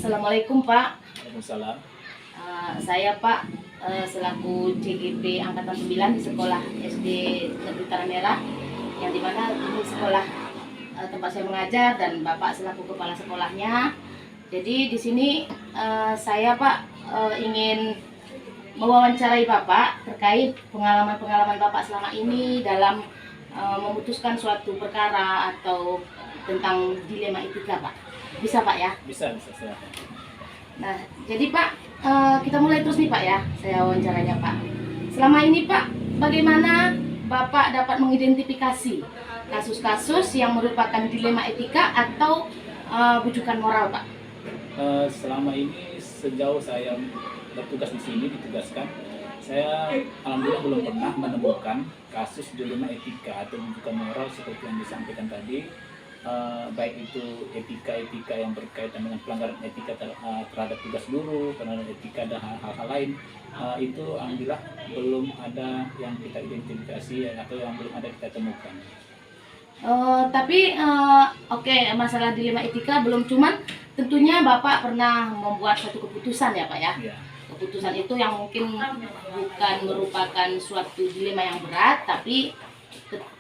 Assalamualaikum Pak. Waalaikumsalam. Saya Pak selaku CGP Angkatan 9 di sekolah SD Negeri Tanah Merah, yang dimana ini sekolah tempat saya mengajar dan Bapak selaku kepala sekolahnya. Jadi di sini saya Pak ingin mewawancarai Bapak terkait pengalaman-pengalaman Bapak selama ini dalam memutuskan suatu perkara atau tentang dilema etika Pak. Bisa Pak ya? Bisa silakan. Nah, jadi Pak, kita mulai terus nih Pak ya, saya wawancaranya Pak. Selama ini Pak, bagaimana Bapak dapat mengidentifikasi kasus-kasus yang merupakan dilema etika atau bujukan moral Pak? Selama ini sejauh saya bertugas di sini, ditugaskan, saya alhamdulillah belum pernah menemukan kasus dilema etika atau bujukan moral seperti yang disampaikan tadi. Baik itu etika yang berkaitan dengan pelanggaran etika terhadap tugas guru, pelanggaran etika dan hal-hal lain, itu alhamdulillah belum ada yang kita identifikasi atau yang belum ada kita temukan. Tapi oke, masalah dilema etika belum, cuman tentunya Bapak pernah membuat suatu keputusan ya Pak ya? Ya. Keputusan itu yang mungkin bukan merupakan suatu dilema yang berat, tapi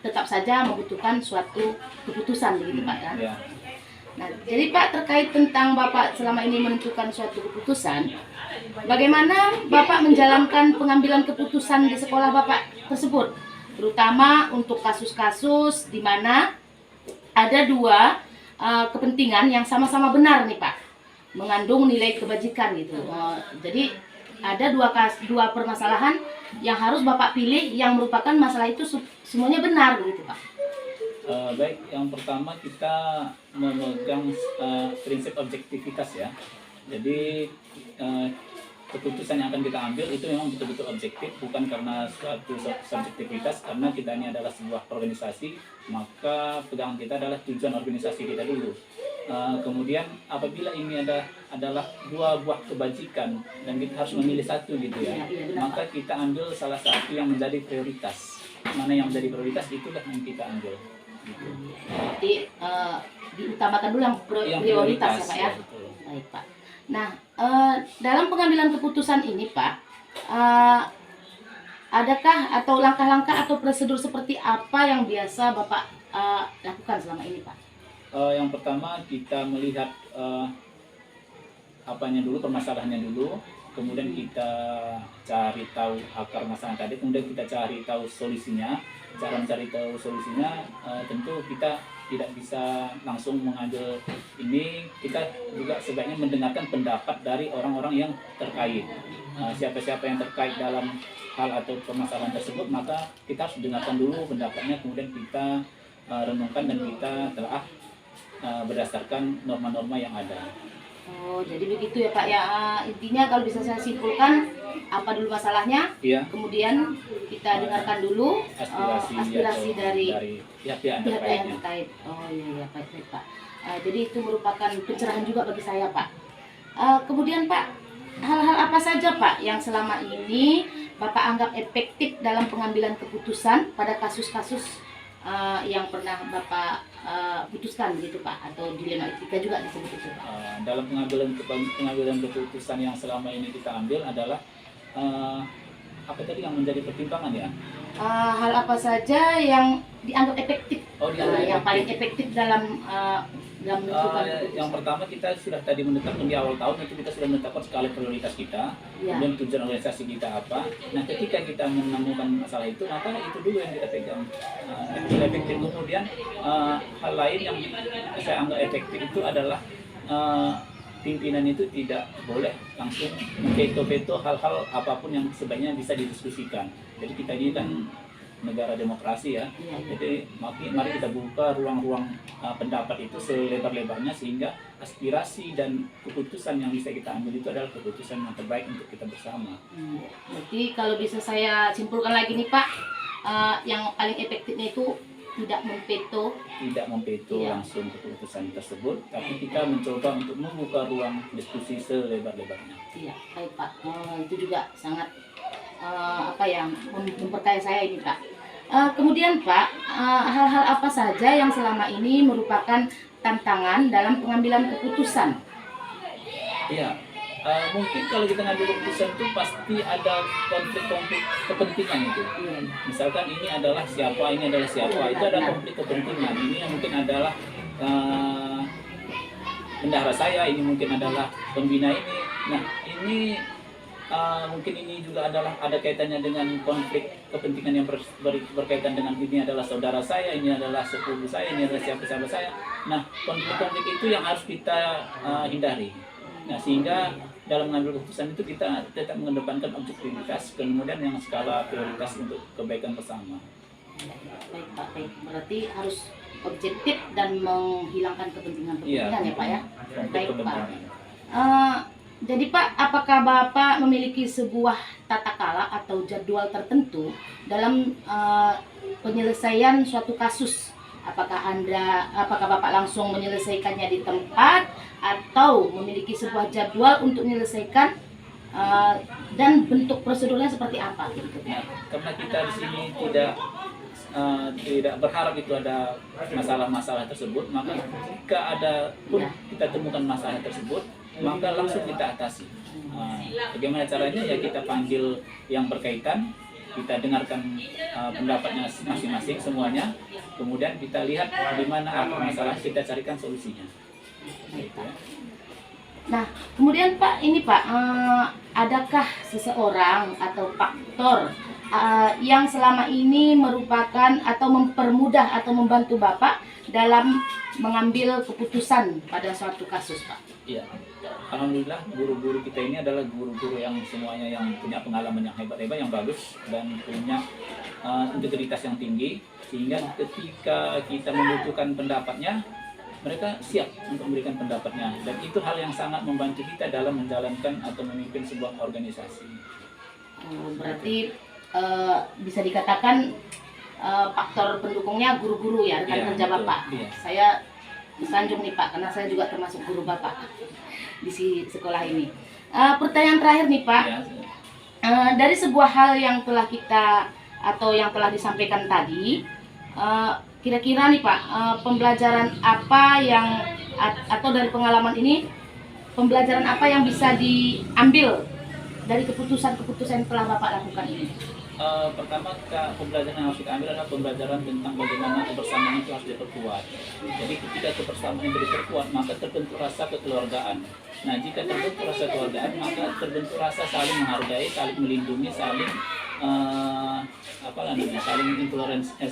tetap saja membutuhkan suatu keputusan begitu Pak ya. Ya. Nah, jadi Pak, terkait tentang Bapak selama ini menentukan suatu keputusan, bagaimana Bapak menjalankan pengambilan keputusan di sekolah Bapak tersebut, terutama untuk kasus-kasus di mana ada dua kepentingan yang sama-sama benar nih Pak, mengandung nilai kebajikan gitu. Jadi ada dua permasalahan yang harus Bapak pilih yang merupakan masalah itu semuanya benar begitu Pak. Baik, yang pertama kita memegang prinsip objektivitas ya. Jadi keputusan yang akan kita ambil itu memang betul-betul objektif, bukan karena suatu subjektivitas, karena kita ini adalah sebuah organisasi, maka pegangan kita adalah tujuan organisasi kita dulu. Kemudian apabila ini adalah dua buah kebajikan dan kita harus memilih satu gitu ya, maka kita ambil salah satu yang menjadi prioritas. Mana yang menjadi prioritas itulah yang kita ambil. Gitu. Jadi diutamakan dulu yang prioritas ya Pak ya. Betul. Baik Pak. Nah, dalam pengambilan keputusan ini Pak, adakah atau langkah-langkah atau prosedur seperti apa yang biasa Bapak lakukan selama ini Pak? Yang pertama kita melihat permasalahannya dulu, kemudian kita cari tahu akar masalah tadi, kemudian kita cari tahu solusinya. Cara mencari tahu solusinya tentu kita tidak bisa langsung mengambil ini, kita juga sebaiknya mendengarkan pendapat dari orang-orang yang terkait. Siapa-siapa yang terkait dalam hal atau permasalahan tersebut, maka kita harus dengarkan dulu pendapatnya, kemudian kita renungkan dan kita telah berdasarkan norma-norma yang ada. Oh, jadi begitu ya Pak ya. Intinya kalau bisa saya simpulkan, apa dulu masalahnya, Iya. kemudian kita dengarkan dulu aspirasi dari pihak-pihak yang terkait. Oh iya, baik Pak. Jadi itu merupakan pencerahan juga bagi saya Pak. Kemudian Pak, hal-hal apa saja Pak yang selama ini Bapak anggap efektif dalam pengambilan keputusan pada kasus-kasus yang pernah Bapak putuskan begitu Pak, atau dilema etika juga disebut itu Pak? Dalam pengambilan keputusan yang selama ini kita ambil adalah apa tadi yang menjadi pertimbangan ya? Hal apa saja yang dianggap efektif, yang paling efektif dalam menentukan keputusan? Yang pertama kita sudah tadi menetapkan di awal tahun, itu kita sudah menetapkan skala prioritas kita, kemudian tujuan organisasi kita apa. Nah, ketika kita menemukan masalah itu, maka itu dulu yang kita pegang. Efektif. Kemudian hal lain yang saya anggap efektif itu adalah pimpinan itu tidak boleh langsung veto hal-hal apapun yang sebaiknya bisa didiskusikan. Jadi kita ini kan negara demokrasi ya. Jadi mari kita buka ruang-ruang pendapat itu selebar-lebarnya, sehingga aspirasi dan keputusan yang bisa kita ambil itu adalah keputusan yang terbaik untuk kita bersama. Jadi kalau bisa saya simpulkan lagi nih Pak, yang paling efektifnya itu tidak memveto langsung keputusan tersebut, tapi kita mencoba untuk membuka ruang diskusi selebar-lebarnya. Iya, baik Pak. Itu juga sangat memperkaya saya ini Pak. Kemudian Pak, hal-hal apa saja yang selama ini merupakan tantangan dalam pengambilan keputusan Iya, mungkin kalau kita ngambil keputusan itu pasti ada konflik-konflik kepentingan itu. Misalkan ini adalah siapa, ini adalah siapa, itu ada konflik kepentingan. Ini yang mungkin adalah bendahara saya, ini mungkin adalah pembina ini. Nah, ini mungkin ini juga adalah ada kaitannya dengan konflik kepentingan yang berkaitan dengan ini adalah saudara saya, ini adalah sepupu saya, ini adalah siapa-siapa saya. Nah, konflik-konflik itu yang harus kita hindari. Nah, sehingga dalam mengambil keputusan itu kita tetap mengedepankan objektivitas, kemudian yang skala prioritas untuk kebaikan bersama. Baik Pak, baik. Berarti harus objektif dan menghilangkan kepentingan-kepentingan ya Pak ya. Baik Pak. Jadi Pak, apakah Bapak memiliki sebuah tata kala atau jadwal tertentu dalam penyelesaian suatu kasus? Apakah Bapak langsung menyelesaikannya di tempat atau memiliki sebuah jadwal untuk menyelesaikan dan bentuk prosedurnya seperti apa? Nah, karena kita di sini tidak berharap itu ada masalah-masalah tersebut, maka jika ada pun kita temukan masalah tersebut, maka langsung kita atasi. Bagaimana caranya? Ya kita panggil yang berkaitan, kita dengarkan pendapatnya masing-masing semuanya, kemudian kita lihat di mana akar masalah, kita carikan solusinya. Gitu ya. Nah, kemudian Pak, ini Pak, adakah seseorang atau faktor yang selama ini merupakan atau mempermudah atau membantu Bapak dalam mengambil keputusan pada suatu kasus, Pak? Iya, alhamdulillah guru-guru kita ini adalah guru-guru yang semuanya yang punya pengalaman yang hebat-hebat, yang bagus, dan punya integritas yang tinggi, sehingga ketika kita membutuhkan pendapatnya, mereka siap untuk memberikan pendapatnya, dan itu hal yang sangat membantu kita dalam menjalankan atau memimpin sebuah organisasi. Berarti bisa dikatakan faktor pendukungnya guru-guru ya, rekan kerja Bapak. Iya. Saya sanjung nih Pak, karena saya juga termasuk guru Bapak di sekolah ini. Pertanyaan terakhir nih Pak, dari sebuah hal yang telah kita atau yang telah disampaikan tadi, kira-kira nih Pak, pembelajaran apa yang atau dari pengalaman ini, pembelajaran apa yang bisa diambil dari keputusan-keputusan yang telah Bapak lakukan ini? Pertama, pembelajaran yang harus kita ambil adalah pembelajaran tentang bagaimana kebersamaan itu harus diperkuat. Jadi ketika kebersamaan itu diperkuat, maka terbentuk rasa kekeluargaan. Nah, jika terbentuk rasa kekeluargaan, maka terbentuk rasa saling menghargai, saling melindungi, saling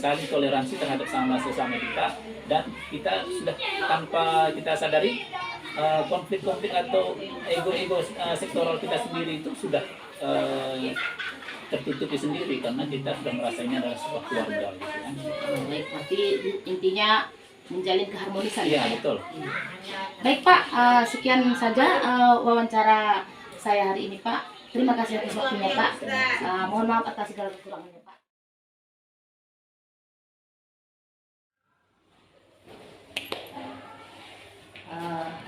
saling toleransi terhadap sesama kita, dan kita sudah tanpa kita sadari konflik-konflik atau ego-ego sektoral kita sendiri itu sudah tertutupi sendiri karena kita sudah merasa ini adalah sebuah keluarga gitu ya. Baik, berarti intinya menjalin keharmonisan. Iya, betul. Baik Pak, sekian saja wawancara saya hari ini Pak. Terima kasih atas waktunya Pak. Mohon maaf atas segala kekurangannya Pak.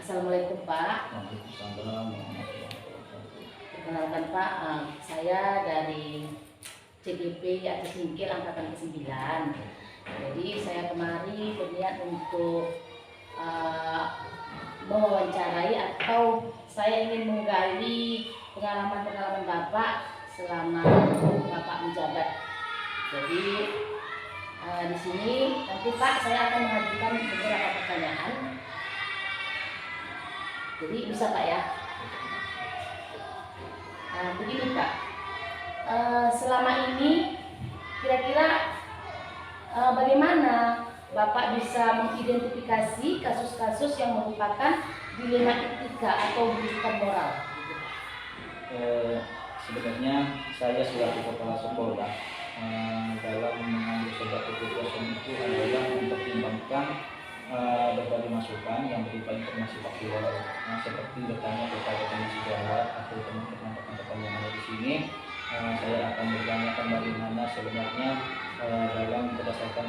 Assalamualaikum Pak. Perkenalkan Pak, saya dari CGP Aceh Singkil Angkatan ke-9. Jadi saya kemari berniat untuk mewawancarai atau saya ingin menggali pengalaman-pengalaman Bapak selama Bapak menjabat. Jadi di sini nanti Pak saya akan mengajukan beberapa pertanyaan. Jadi bisa Pak ya. Begini Pak, selama ini kira-kira bagaimana Bapak bisa mengidentifikasi kasus-kasus yang merupakan dilema etika atau bukan moral? Sebenarnya saya selaku kepala sekolah dalam mengambil sebuah keputusan itu adalah mempertimbangkan berbagai masukan yang berupa informasi faktual, seperti bertanya kepada komisi gawat atau teman-teman yang ada di sini. Saya akan bertanyakan bagaimana sebenarnya dalam berdasarkan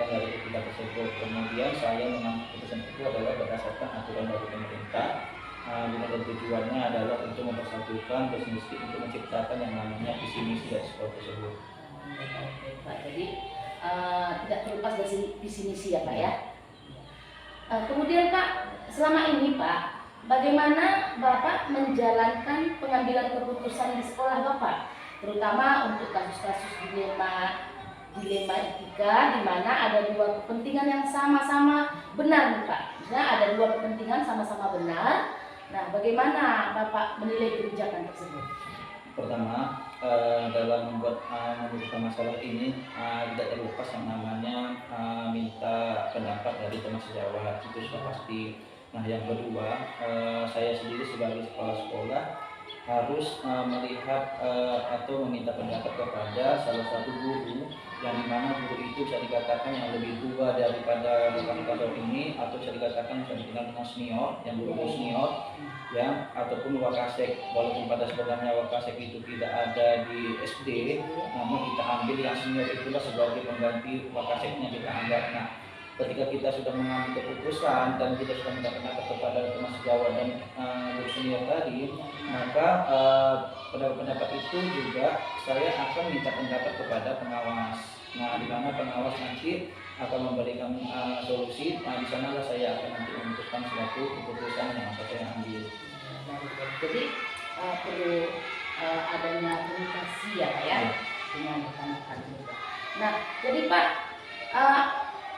dari etika tersebut. Kemudian saya mengambil keputusan itu adalah berdasarkan aturan dari pemerintah. Dengan tujuannya adalah untuk mempersatukan visi untuk menciptakan yang namanya visi misi dari sekolah tersebut. Pak, jadi tidak terlepas dari visi misi ya Pak ya. Kemudian Pak, selama ini Pak, bagaimana Bapak menjalankan pengambilan keputusan di sekolah Bapak, terutama untuk kasus-kasus dilema etika di mana ada dua kepentingan yang sama-sama benar nih Pak. Misalnya ada dua kepentingan sama-sama benar. Nah, bagaimana Bapak menilai kebijakan tersebut? Pertama, dalam memutuskan masalah ini tidak terlepas yang namanya minta pendapat dari teman sejawat, itu sudah pasti. Nah, yang kedua, saya sendiri sebagai kepala sekolah harus melihat atau meminta pendapat kepada salah satu guru, yang dimana guru itu bisa dikatakan yang lebih tua daripada kantor ini, atau bisa dikatakan bisa dikenal dengan senior, yang guru senior, ya, ataupun wakasek. Walaupun pada sebenarnya wakasek itu tidak ada di SD, namun kita ambil yang senior itulah sebagai pengganti wakaseknya, kita anggap. Nah, ketika kita sudah mengambil keputusan dan kita sudah minta pendapat kepada teman sejawat dan guru senior tadi, maka pendapat itu juga saya akan minta pendapat kepada pengawas. Nah, di mana pengawas nanti akan memberikan solusi. Nah, di sanalah saya akan nanti memutuskan suatu keputusan yang akan saya ambil. Jadi perlu adanya komunikasi ya Pak ya, dengan rekan-rekan juga. Nah, jadi Pak,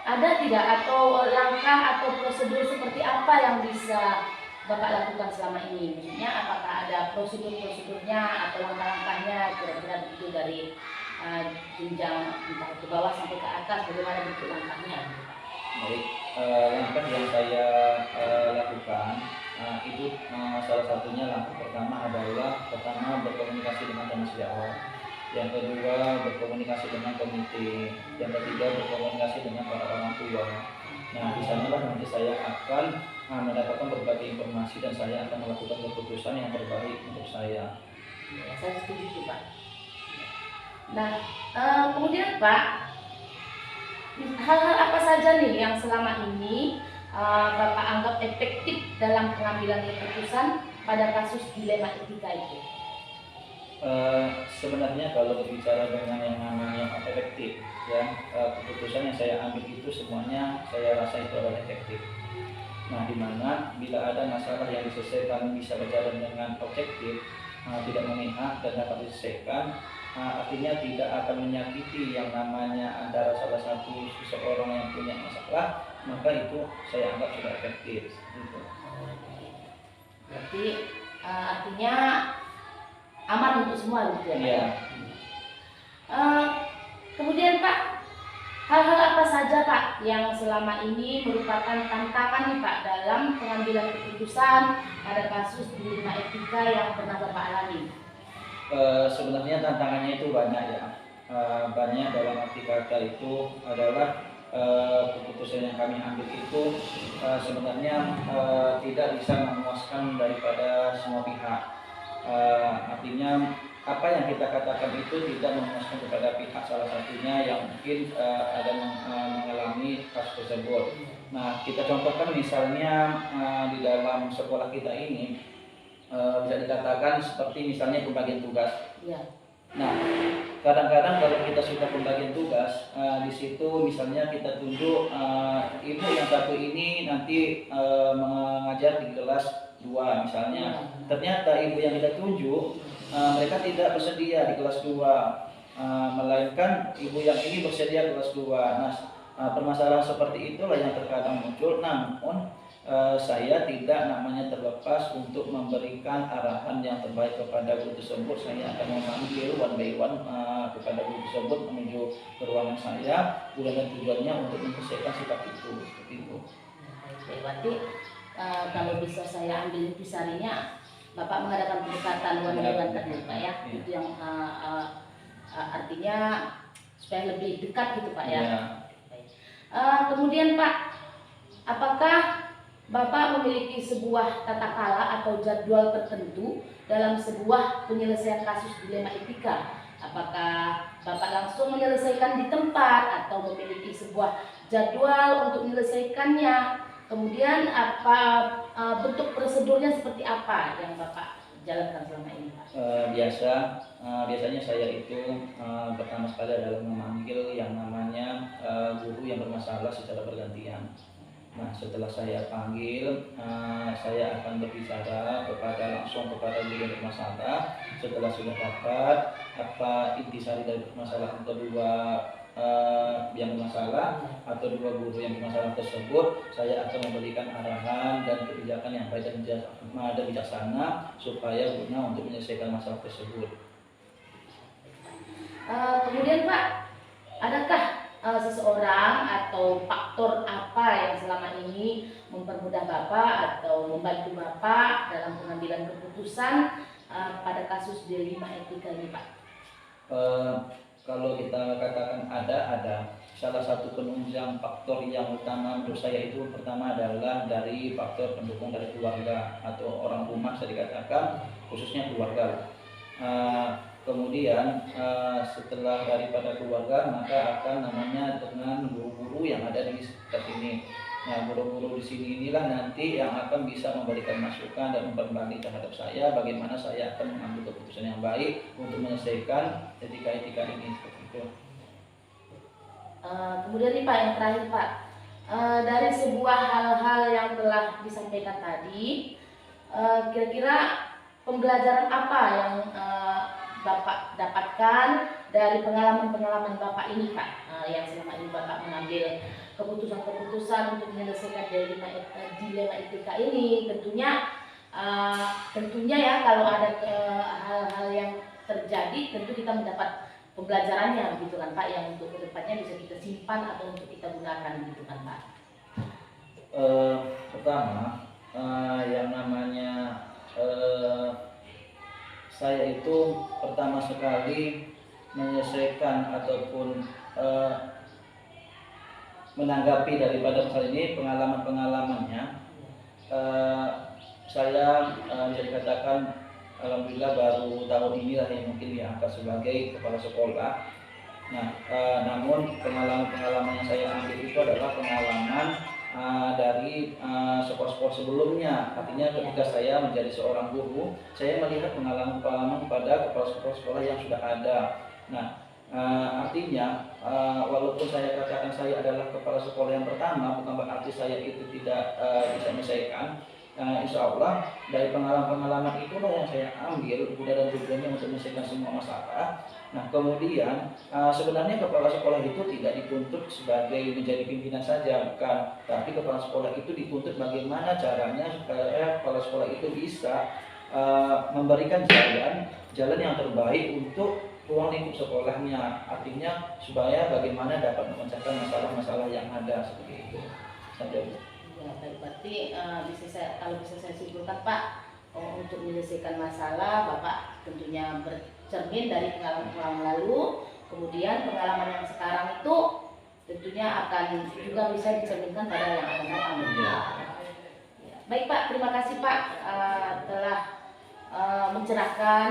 ada tidak atau langkah atau prosedur seperti apa yang bisa Bapak lakukan selama ini? Maksudnya apakah ada prosedur-prosedurnya atau langkah-langkahnya kira-kira begitu dari jenjang entah ke bawah sampai ke atas, bagaimana bentuk langkahnya? Baik, langkah yang saya lakukan itu salah satunya langkah pertama adalah berkomunikasi dengan teman sejawat, yang kedua berkomunikasi dengan komite, yang ketiga berkomunikasi dengan para orang tua. Nah, di sanalah nanti saya akan mendapatkan berbagai informasi dan saya akan melakukan keputusan yang terbaik untuk saya. Ya, saya setuju Pak. Nah, kemudian Pak, hal-hal apa saja nih yang selama ini Bapak anggap efektif dalam pengambilan keputusan pada kasus dilema etika itu? Sebenarnya kalau berbicara dengan yang namanya efektif, ya, keputusan yang saya ambil itu semuanya saya rasa itu adalah efektif. Nah, dimana bila ada masalah yang diselesaikan bisa berjalan dengan objektif, tidak memihak dan dapat diselesaikan, artinya tidak akan menyakiti yang namanya antara salah satu seseorang yang punya masalah, maka itu saya anggap sudah efektif. Gitu. Berarti artinya aman untuk semua gitu ya? Iya. Kemudian Pak, hal-hal apa saja Pak yang selama ini merupakan tantangan nih Pak dalam pengambilan keputusan pada kasus dilema etika yang pernah Bapak alami? Sebenarnya tantangannya itu banyak ya. Banyak dalam arti kata itu adalah keputusan yang kami ambil itu sebenarnya tidak bisa memuaskan daripada semua pihak. Artinya apa yang kita katakan itu tidak memuaskan kepada pihak salah satunya yang mungkin ada mengalami kasus tersebut. Nah, kita contohkan misalnya di dalam sekolah kita ini bisa dikatakan seperti misalnya pembagian tugas. Ya. Nah, kadang-kadang kalau kita sudah pembagian tugas, di situ misalnya kita tunjuk ibu yang satu ini nanti mengajar di kelas 2 misalnya. Ternyata ibu yang kita tunjuk mereka tidak bersedia di kelas 2, melainkan ibu yang ini bersedia kelas 2. Nah, permasalahan seperti itulah yang terkadang muncul. Namun saya tidak namanya terlepas untuk memberikan arahan yang terbaik kepada guru tersebut. Saya akan memanggil one by one kepada guru tersebut menuju ke ruangan saya, dan tujuannya untuk menyelesaikan sikap itu. Seperti itu. Berarti kalau bisa saya ambil intisarinya, Bapak mengadakan pendekatan one by one tadi Pak ya, itu yang artinya supaya lebih dekat gitu Pak ya. Kemudian Pak, apakah Bapak memiliki sebuah tata cara atau jadwal tertentu dalam sebuah penyelesaian kasus dilema etika? Apakah Bapak langsung menyelesaikan di tempat atau memiliki sebuah jadwal untuk menyelesaikannya? Kemudian apa bentuk prosedurnya seperti apa yang Bapak jalankan selama ini Pak? Biasanya saya itu pertama sekali adalah memanggil yang namanya guru yang bermasalah secara bergantian. Nah, setelah saya panggil, saya akan berbicara langsung kepada beliau bermasalah. Setelah sudah dapat apa intisari dari permasalahan kedua yang bermasalah atau dua guru yang bermasalah tersebut, saya akan memberikan arahan dan kebijakan yang baik dan bijaksana supaya guna untuk menyelesaikan masalah tersebut. Kemudian Pak, adakah seseorang atau faktor apa yang selama ini mempermudah Bapak atau membantu Bapak dalam pengambilan keputusan pada kasus D5 etika ini Pak? Kalau kita katakan ada salah satu penunjang faktor yang utama menurut saya itu pertama adalah dari faktor pendukung dari keluarga atau orang rumah, saya dikatakan khususnya keluarga. Kemudian setelah daripada keluarga maka akan namanya dengan guru-guru yang ada di sekitar sini. Nah, guru-guru di sini inilah nanti yang akan bisa memberikan masukan dan memperbaiki terhadap saya bagaimana saya akan mengambil keputusan yang baik untuk menyelesaikan etika-etika ini seperti itu. Kemudian nih Pak, yang terakhir Pak, dari sebuah hal-hal yang telah disampaikan tadi, kira-kira pembelajaran apa yang Bapak dapatkan dari pengalaman-pengalaman Bapak ini Pak, yang selama ini Bapak mengambil keputusan-keputusan untuk menyelesaikan dilema etika ini? Tentunya ya kalau ada hal-hal yang terjadi, tentu kita mendapat pembelajarannya begitu kan Pak, yang untuk kedepannya bisa kita simpan atau untuk kita gunakan begitu kan Pak. Pertama, yang namanya saya itu pertama sekali menyelesaikan ataupun menanggapi daripada masalah ini, pengalaman-pengalamannya saya bisa dikatakan alhamdulillah baru tahun inilah yang mungkin diangkat sebagai kepala sekolah. Nah, namun pengalaman-pengalaman yang saya ambil itu adalah pengalaman dari sekolah-sekolah sebelumnya. Artinya ketika saya menjadi seorang guru, saya melihat pengalaman-pengalaman pada kepala sekolah-sekolah yang sudah ada. Nah, artinya walaupun saya katakan saya adalah kepala sekolah yang pertama, bukan berarti saya itu tidak bisa menyelesaikan. Insya Allah dari pengalaman-pengalaman itulah yang saya ambil guna dan tujuannya untuk menyelesaikan semua masalah. Nah, kemudian sebenarnya kepala sekolah itu tidak dituntut sebagai menjadi pimpinan saja, bukan. Tapi kepala sekolah itu dituntut bagaimana caranya supaya kepala sekolah itu bisa memberikan jalan yang terbaik untuk ruang lingkup sekolahnya. Artinya supaya bagaimana dapat memecahkan masalah-masalah yang ada seperti itu. Saja. Ya, baik, berarti kalau bisa saya simpulkan Pak, untuk menyelesaikan masalah Bapak tentunya bercermin dari pengalaman-pengalaman lalu, kemudian pengalaman yang sekarang itu tentunya akan juga bisa dicerminkan pada yang akan datang. Ya. Baik Pak, terima kasih Pak telah mencerahkan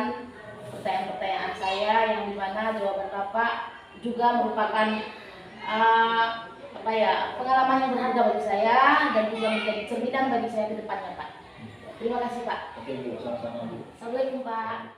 pertanyaan-pertanyaan saya, yang dimana jawaban Bapak juga merupakan pengalaman yang berharga bagi saya dan juga menjadi cerminan bagi saya ke depannya Pak. Terima kasih Pak. Oke Bu, sama-sama Bu. Assalamualaikum Pak.